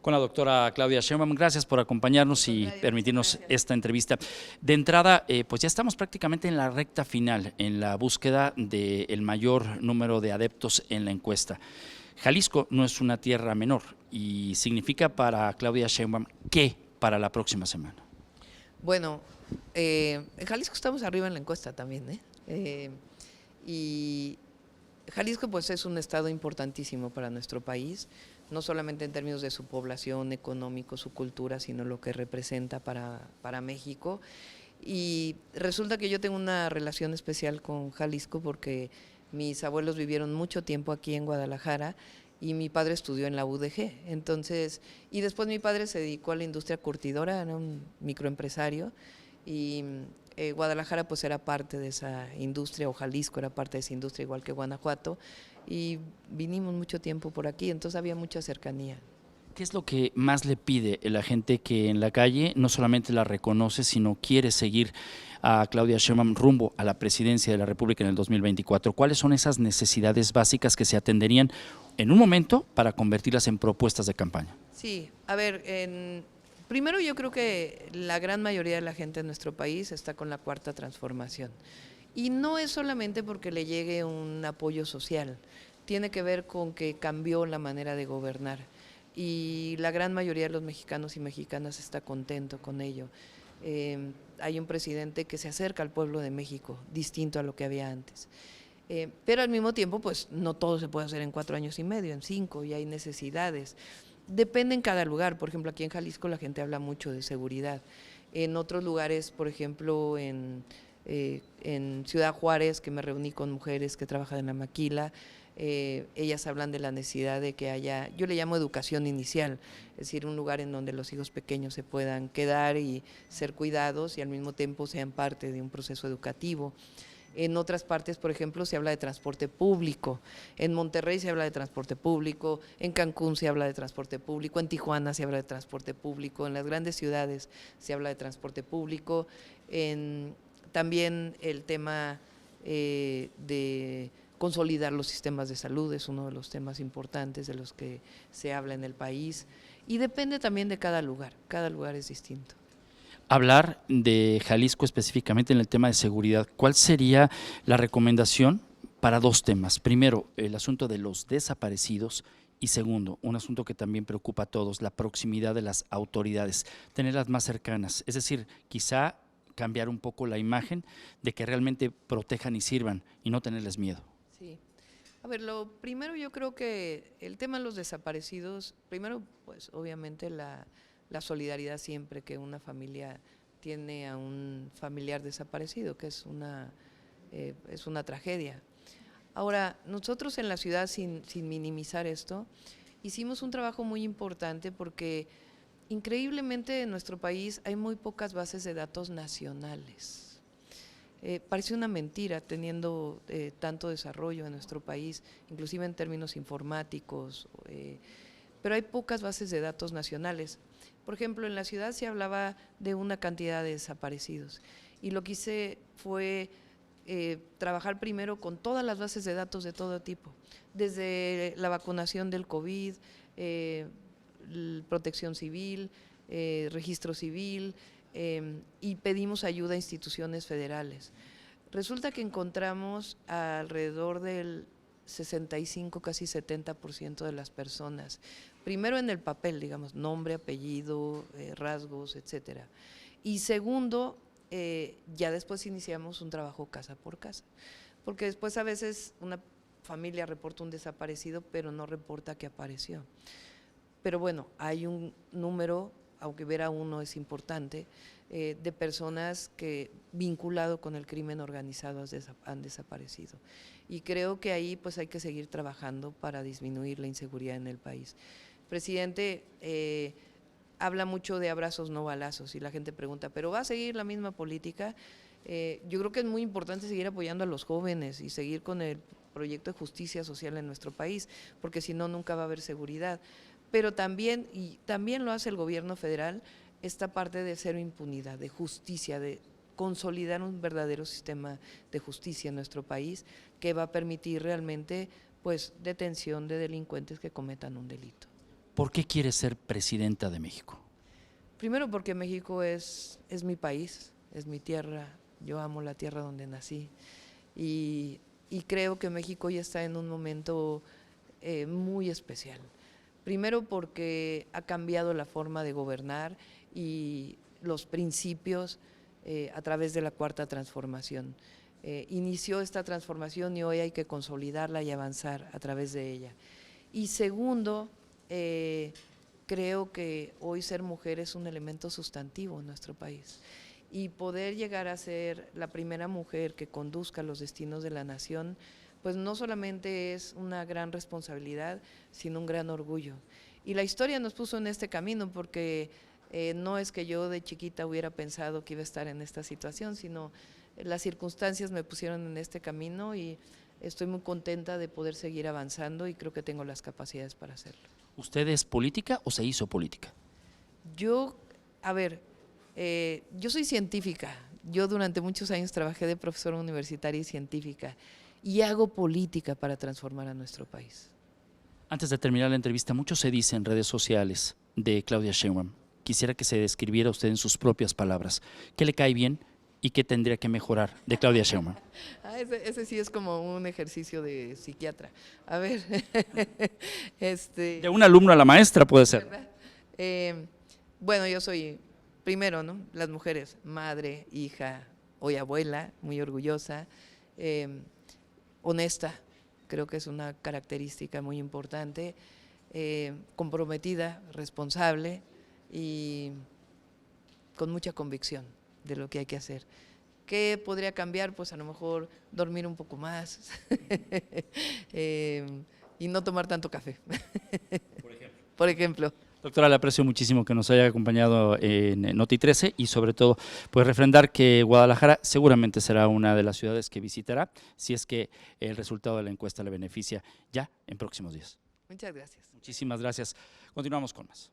con la doctora Claudia Sheinbaum. Gracias por acompañarnos y permitirnos esta entrevista. De entrada, pues ya estamos prácticamente en la recta final, en la búsqueda del mayor número de adeptos en la encuesta. Jalisco no es una tierra menor y significa para Claudia Sheinbaum ¿qué para la próxima semana? Bueno, en Jalisco estamos arriba en la encuesta también, y Jalisco pues es un estado importantísimo para nuestro país, no solamente en términos de su población, económico, su cultura, sino lo que representa para México. Y resulta que yo tengo una relación especial con Jalisco porque mis abuelos vivieron mucho tiempo aquí en Guadalajara y mi padre estudió en la UDG. Entonces, y después mi padre se dedicó a la industria curtidora, era un microempresario y Guadalajara pues era parte de esa industria, o Jalisco era parte de esa industria, igual que Guanajuato, y vinimos mucho tiempo por aquí, entonces había mucha cercanía. ¿Qué es lo que más le pide la gente que en la calle no solamente la reconoce, sino quiere seguir a Claudia Sheinbaum rumbo a la presidencia de la República en el 2024? ¿Cuáles son esas necesidades básicas que se atenderían en un momento para convertirlas en propuestas de campaña? Sí, a ver, primero yo creo que la gran mayoría de la gente en nuestro país está con la cuarta transformación. Y no es solamente porque le llegue un apoyo social, tiene que ver con que cambió la manera de gobernar. Y la gran mayoría de los mexicanos y mexicanas está contento con ello. Hay un presidente que se acerca al pueblo de México, distinto a lo que había antes. Pero al mismo tiempo, pues no todo se puede hacer en 4 años y medio, en 5, y hay necesidades. Depende en cada lugar. Por ejemplo, aquí en Jalisco la gente habla mucho de seguridad. En otros lugares, por ejemplo, en Ciudad Juárez, que me reuní con mujeres que trabajan en la maquila, ellas hablan de la necesidad de que haya, yo le llamo educación inicial, es decir, un lugar en donde los hijos pequeños se puedan quedar y ser cuidados y al mismo tiempo sean parte de un proceso educativo. En otras partes, por ejemplo, se habla de transporte público. En Monterrey se habla de transporte público, en Cancún se habla de transporte público, en Tijuana se habla de transporte público, en las grandes ciudades se habla de transporte público. También el tema de consolidar los sistemas de salud es uno de los temas importantes de los que se habla en el país. Y depende también de cada lugar es distinto. Hablar de Jalisco específicamente en el tema de seguridad, ¿cuál sería la recomendación para dos temas? Primero, el asunto de los desaparecidos y segundo, un asunto que también preocupa a todos, la proximidad de las autoridades, tenerlas más cercanas, es decir, quizá cambiar un poco la imagen de que realmente protejan y sirvan y no tenerles miedo. Sí. A ver, lo primero yo creo que el tema de los desaparecidos, primero pues obviamente la solidaridad siempre que una familia tiene a un familiar desaparecido, que es una tragedia. Ahora, nosotros en la ciudad, sin minimizar esto, hicimos un trabajo muy importante porque increíblemente en nuestro país hay muy pocas bases de datos nacionales. Parece una mentira teniendo tanto desarrollo en nuestro país, inclusive en términos informáticos, pero hay pocas bases de datos nacionales. Por ejemplo, en la ciudad se hablaba de una cantidad de desaparecidos y lo que hice fue trabajar primero con todas las bases de datos de todo tipo, desde la vacunación del COVID, protección civil, registro civil, y pedimos ayuda a instituciones federales. Resulta que encontramos alrededor del 65, casi 70% de las personas, primero en el papel, digamos, nombre, apellido, rasgos, etcétera. Y segundo, ya después iniciamos un trabajo casa por casa, porque después a veces una familia reporta un desaparecido, pero no reporta que apareció. Pero bueno, hay un número, aunque ver a uno es importante, de personas que vinculado con el crimen organizado han desaparecido. Y creo que ahí pues hay que seguir trabajando para disminuir la inseguridad en el país. El presidente habla mucho de abrazos no balazos y la gente pregunta, ¿pero va a seguir la misma política? Yo creo que es muy importante seguir apoyando a los jóvenes y seguir con el proyecto de justicia social en nuestro país, porque si no nunca va a haber seguridad. Pero también, y también lo hace el gobierno federal, esta parte de cero impunidad, de justicia, de consolidar un verdadero sistema de justicia en nuestro país que va a permitir realmente pues detención de delincuentes que cometan un delito. ¿Por qué quiere ser presidenta de México? Primero porque México es mi país, es mi tierra, yo amo la tierra donde nací y creo que México ya está en un momento muy especial. Primero porque ha cambiado la forma de gobernar y los principios a través de la Cuarta Transformación. Inició esta transformación y hoy hay que consolidarla y avanzar a través de ella. Y segundo, creo que hoy ser mujer es un elemento sustantivo en nuestro país y poder llegar a ser la primera mujer que conduzca los destinos de la nación, pues no solamente es una gran responsabilidad, sino un gran orgullo. Y la historia nos puso en este camino porque no es que yo de chiquita hubiera pensado que iba a estar en esta situación, sino las circunstancias me pusieron en este camino y estoy muy contenta de poder seguir avanzando y creo que tengo las capacidades para hacerlo. ¿Usted es política o se hizo política? Yo, a ver, yo soy científica. Yo durante muchos años trabajé de profesora universitaria y científica y hago política para transformar a nuestro país. Antes de terminar la entrevista, mucho se dice en redes sociales de Claudia Sheinbaum. Quisiera que se describiera usted en sus propias palabras. ¿Qué le cae bien y qué tendría que mejorar de Claudia Sheinbaum? Ese sí es como un ejercicio de psiquiatra. A ver, De un alumno a la maestra puede ser. Bueno, yo soy, primero, ¿no? Las mujeres, madre, hija, hoy abuela, muy orgullosa, honesta, creo que es una característica muy importante, comprometida, responsable y con mucha convicción de lo que hay que hacer. ¿Qué podría cambiar? Pues a lo mejor dormir un poco más y no tomar tanto café, por ejemplo. Doctora, le aprecio muchísimo que nos haya acompañado en Noti 13 y sobre todo pues refrendar que Guadalajara seguramente será una de las ciudades que visitará si es que el resultado de la encuesta le beneficia ya en próximos días. Muchas gracias. Muchísimas gracias. Continuamos con más.